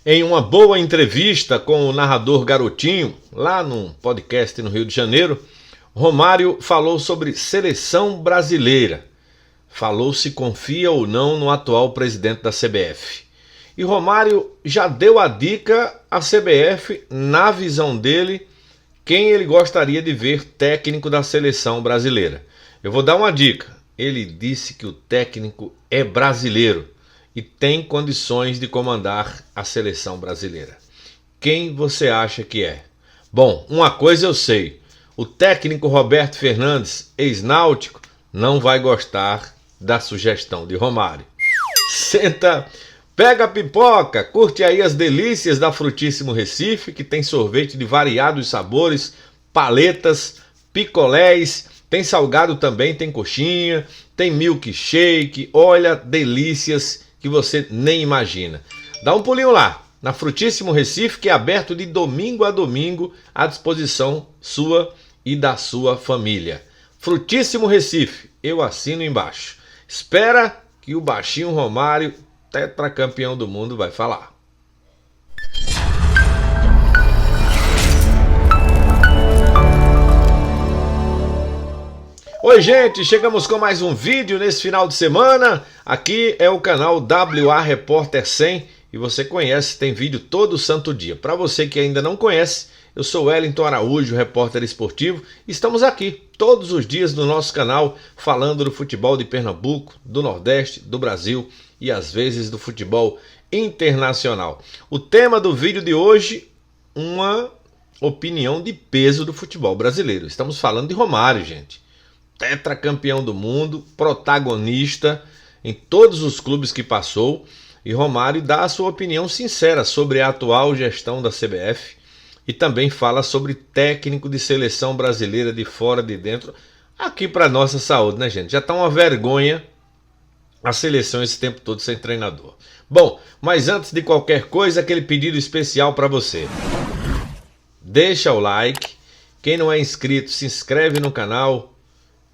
Em uma boa entrevista com o narrador Garotinho, lá num podcast no Rio de Janeiro, Romário falou sobre seleção brasileira. Falou se confia ou não no atual presidente da CBF. E Romário já deu a dica à CBF, na visão dele, quem ele gostaria de ver técnico da seleção brasileira. Eu vou dar uma dica. Ele disse que o técnico é brasileiro e tem condições de comandar a seleção brasileira. Quem você acha que é? Bom, uma coisa eu sei. O técnico Roberto Fernandes, ex-náutico, não vai gostar da sugestão de Romário. Senta, pega a pipoca, curte aí as delícias da Frutíssimo Recife, que tem sorvete de variados sabores, paletas, picolés, tem salgado também, tem coxinha, tem milkshake, olha, delícias que você nem imagina. Dá um pulinho lá, na Frutíssimo Recife, que é aberto de domingo a domingo, à disposição sua e da sua família. Frutíssimo Recife, eu assino embaixo. Espera que o baixinho Romário, tetracampeão do mundo, vai falar. Oi gente, chegamos com mais um vídeo nesse final de semana. Aqui é o canal WA Repórter 100 e você conhece, tem vídeo todo santo dia. Para você que ainda não conhece, eu sou Wellington Araújo, repórter esportivo. Estamos aqui todos os dias no nosso canal falando do futebol de Pernambuco, do Nordeste, do Brasil e às vezes do futebol internacional. O tema do vídeo de hoje, uma opinião de peso do futebol brasileiro. Estamos falando de Romário, gente. Tetracampeão do mundo, protagonista em todos os clubes que passou, e Romário dá a sua opinião sincera sobre a atual gestão da CBF e também fala sobre técnico de seleção brasileira de fora de dentro, aqui para nossa saúde, né gente? Já tá uma vergonha a seleção esse tempo todo sem treinador. Bom, mas antes de qualquer coisa, aquele pedido especial para você. Deixa o like, quem não é inscrito se inscreve no canal,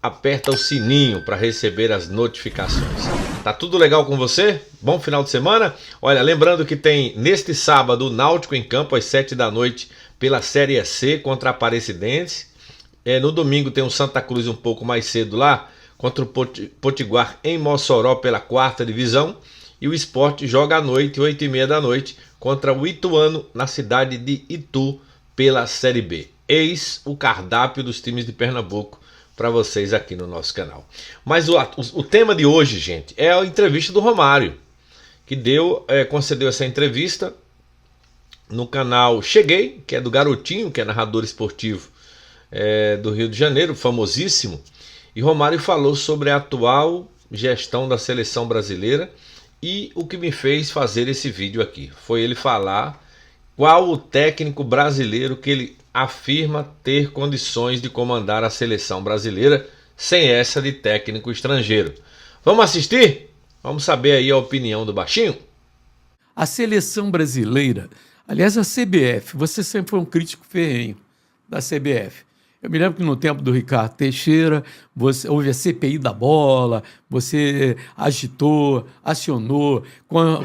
aperta o sininho para receber as notificações. Tá tudo legal com você? Bom final de semana? Olha, lembrando que tem neste sábado o Náutico em campo às 7 da noite pela Série C contra a Aparecidense. No domingo tem o Santa Cruz um pouco mais cedo lá contra o Potiguar em Mossoró pela 4ª divisão. E o Sport joga à noite, 8h30 da noite, contra o Ituano na cidade de Itu pela Série B. Eis o cardápio dos times de Pernambuco para vocês aqui no nosso canal. Mas o tema de hoje, gente, é a entrevista do Romário, que concedeu essa entrevista no canal Cheguei, que é do Garotinho, que é narrador esportivo do Rio de Janeiro, famosíssimo. E Romário falou sobre a atual gestão da seleção brasileira e o que me fez fazer esse vídeo aqui foi ele falar qual o técnico brasileiro que ele afirma ter condições de comandar a seleção brasileira sem essa de técnico estrangeiro. Vamos assistir? Vamos saber aí a opinião do baixinho? A seleção brasileira, aliás a CBF, você sempre foi um crítico ferrenho da CBF. Eu me lembro que no tempo do Ricardo Teixeira, houve a CPI da bola, você agitou, acionou,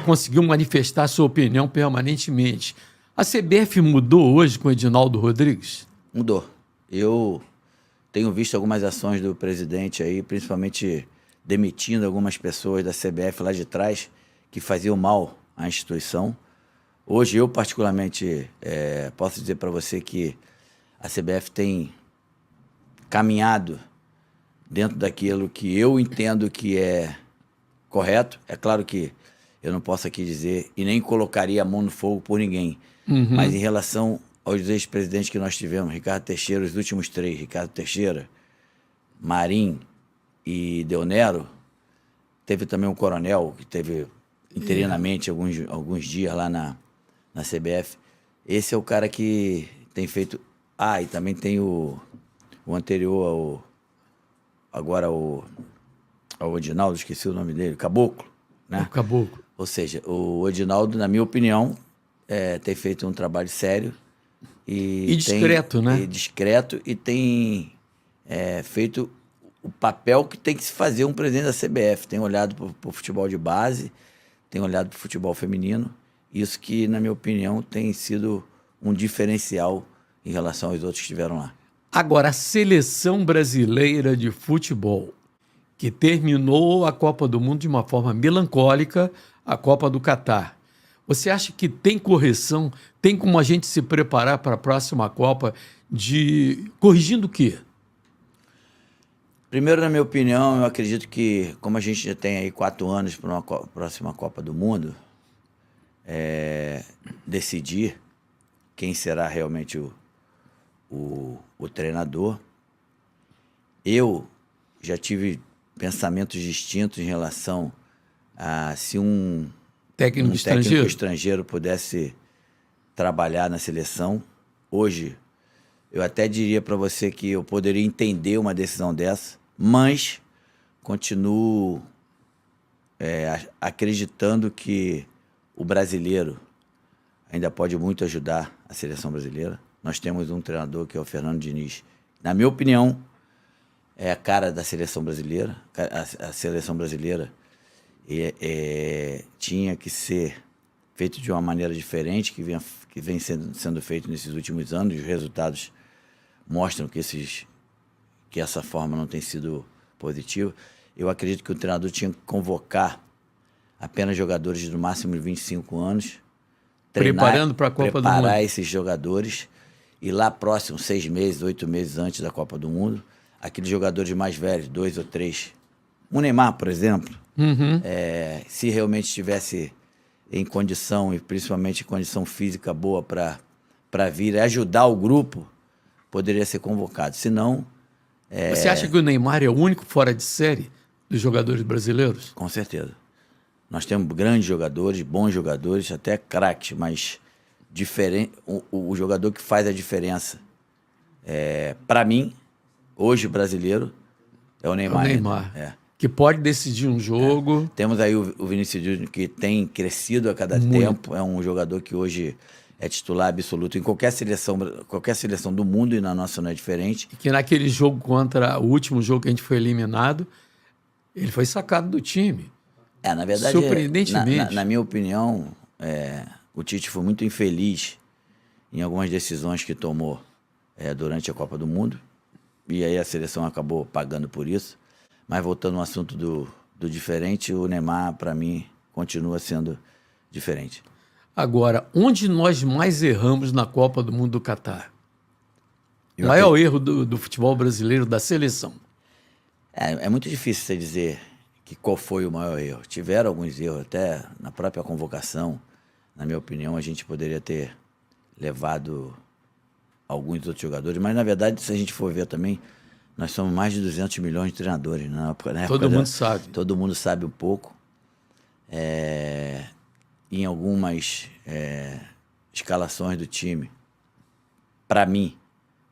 conseguiu manifestar sua opinião permanentemente. A CBF mudou hoje com o Edinaldo Rodrigues? Mudou. Eu tenho visto algumas ações do presidente aí, principalmente demitindo algumas pessoas da CBF lá de trás, que faziam mal à instituição. Hoje eu particularmente posso dizer para você que a CBF tem caminhado dentro daquilo que eu entendo que é correto. É claro que eu não posso aqui dizer e nem colocaria a mão no fogo por ninguém. Mas em relação aos ex-presidentes que nós tivemos, Ricardo Teixeira, os últimos 3, Ricardo Teixeira, Marim e Deonero, teve também um coronel que teve interinamente alguns dias lá na CBF. Esse é o cara que tem feito... e também tem o anterior ao Edinaldo, esqueci o nome dele, Caboclo, né? O Caboclo. Ou seja, o Edinaldo, na minha opinião, tem feito um trabalho sério e discreto, né? E discreto, e tem feito o papel que tem que se fazer um presidente da CBF. Tem olhado para o futebol de base, tem olhado para o futebol feminino Isso que, na minha opinião, tem sido um diferencial em relação aos outros que estiveram lá. Agora, a seleção brasileira de futebol, que terminou a Copa do Mundo de uma forma melancólica, a Copa do Catar. Você acha que tem correção, tem como a gente se preparar para a próxima Copa corrigindo o quê? Primeiro, na minha opinião, eu acredito que, como a gente já tem aí 4 anos para uma próxima Copa do Mundo, decidir quem será realmente o treinador. Eu já tive pensamentos distintos em relação a se um Técnico estrangeiro pudesse trabalhar na seleção. Hoje, eu até diria para você que eu poderia entender uma decisão dessa, mas continuo acreditando que o brasileiro ainda pode muito ajudar a seleção brasileira. Nós temos um treinador que é o Fernando Diniz. Na minha opinião, é a cara da seleção brasileira. A seleção brasileira tinha que ser feito de uma maneira diferente, que vem sendo feito nesses últimos anos. Os resultados mostram que essa forma não tem sido positiva. Eu acredito que o treinador tinha que convocar apenas jogadores de no máximo 25 anos, preparando para a Copa do Mundo. Preparar esses jogadores e lá próximo, 6 meses, 8 meses antes da Copa do Mundo, aqueles jogadores mais velhos, 2 ou 3, o Neymar, por exemplo, se realmente estivesse em condição, e principalmente em condição física boa para vir ajudar o grupo, poderia ser convocado. Se não... Você acha que o Neymar é o único fora de série dos jogadores brasileiros? Com certeza. Nós temos grandes jogadores, bons jogadores, até craques, mas o jogador que faz a diferença, para mim, hoje brasileiro, é o Neymar. É o Neymar, que pode decidir um jogo. Temos aí o Vinícius Júnior, que tem crescido a cada tempo, é um jogador que hoje é titular absoluto em qualquer seleção do mundo, e na nossa não é diferente. E que naquele jogo contra o último jogo que a gente foi eliminado, ele foi sacado do time. Na verdade, surpreendentemente. Na minha opinião, o Tite foi muito infeliz em algumas decisões que tomou durante a Copa do Mundo, e aí a seleção acabou pagando por isso. Mas voltando ao assunto do diferente, o Neymar, para mim, continua sendo diferente. Agora, onde nós mais erramos na Copa do Mundo do Catar? O maior erro do futebol brasileiro, da seleção? É muito difícil você dizer qual foi o maior erro. Tiveram alguns erros, até na própria convocação. Na minha opinião, a gente poderia ter levado alguns outros jogadores, mas na verdade, se a gente for ver também, nós somos mais de 200 milhões de treinadores. Todo mundo sabe. Todo mundo sabe um pouco. Em algumas escalações do time, para mim,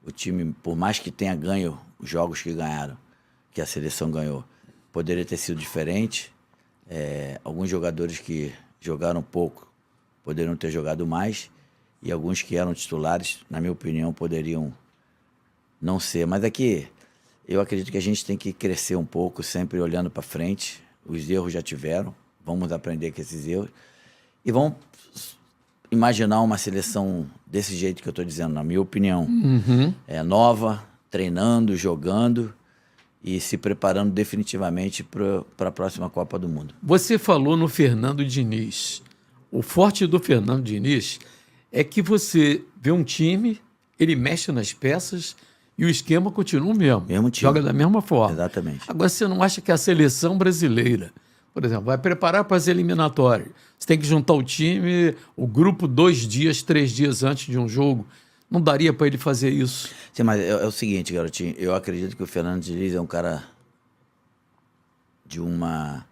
o time, por mais que tenha ganho os jogos que ganharam, que a seleção ganhou, poderia ter sido diferente. Alguns jogadores que jogaram pouco poderiam ter jogado mais, e alguns que eram titulares, na minha opinião, poderiam não ser. Mas aqui, eu acredito que a gente tem que crescer um pouco, sempre olhando para frente. Os erros já tiveram, vamos aprender com esses erros. E vamos imaginar uma seleção desse jeito que eu estou dizendo, na minha opinião. Nova, treinando, jogando e se preparando definitivamente para a próxima Copa do Mundo. Você falou no Fernando Diniz. O forte do Fernando Diniz é que você vê um time, ele mexe nas peças e o esquema continua o mesmo. Mesmo time. Joga da mesma forma. Exatamente. Agora, você não acha que a seleção brasileira, por exemplo, vai preparar para as eliminatórias? Você tem que juntar o time, o grupo 2 dias, 3 dias antes de um jogo. Não daria para ele fazer isso? Sim, mas é o seguinte, garotinho. Eu acredito que o Fernando Diniz é um cara de uma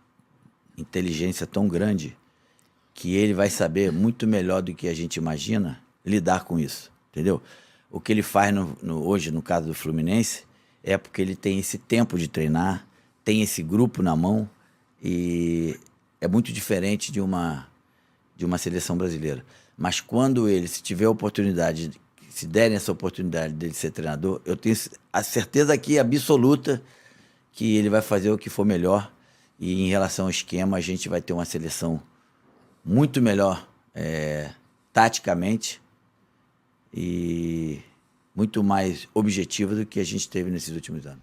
inteligência tão grande que ele vai saber muito melhor do que a gente imagina lidar com isso, entendeu? O que ele faz hoje, no caso do Fluminense, é porque ele tem esse tempo de treinar, tem esse grupo na mão, e é muito diferente de uma seleção brasileira. Mas quando ele, se tiver a oportunidade, se derem essa oportunidade dele ser treinador, eu tenho a certeza aqui absoluta que ele vai fazer o que for melhor, e em relação ao esquema, a gente vai ter uma seleção muito melhor taticamente e muito mais objetiva do que a gente teve nesses últimos anos.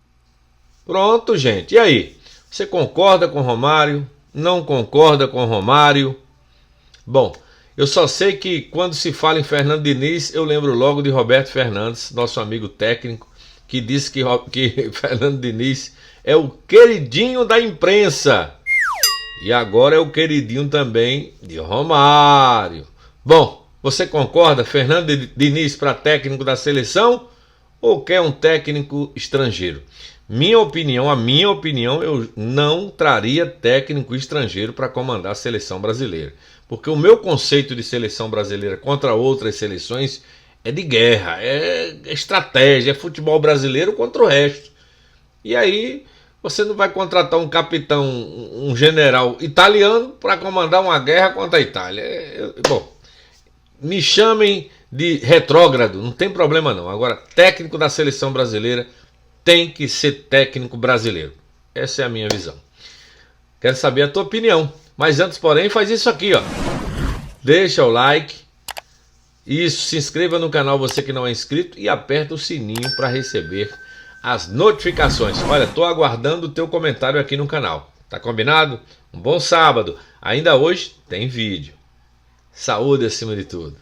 Pronto, gente. E aí? Você concorda com o Romário? Não concorda com o Romário? Bom, eu só sei que quando se fala em Fernando Diniz, eu lembro logo de Roberto Fernandes, nosso amigo técnico, que disse que Fernando Diniz é o queridinho da imprensa. E agora é o queridinho também de Romário. Bom, você concorda, Fernando Diniz para técnico da seleção ou quer um técnico estrangeiro? A minha opinião, eu não traria técnico estrangeiro para comandar a seleção brasileira. Porque o meu conceito de seleção brasileira contra outras seleções é de guerra, é estratégia, é futebol brasileiro contra o resto. E aí você não vai contratar um capitão, um general italiano para comandar uma guerra contra a Itália. Bom, me chamem de retrógrado, não tem problema não. Agora, técnico da seleção brasileira tem que ser técnico brasileiro. Essa é a minha visão. Quero saber a tua opinião. Mas antes, porém, faz isso aqui, ó. Deixa o like. Isso, se inscreva no canal você que não é inscrito e aperta o sininho para receber as notificações. Olha, tô aguardando o teu comentário aqui no canal. Tá combinado? Um bom sábado. Ainda hoje tem vídeo. Saúde acima de tudo.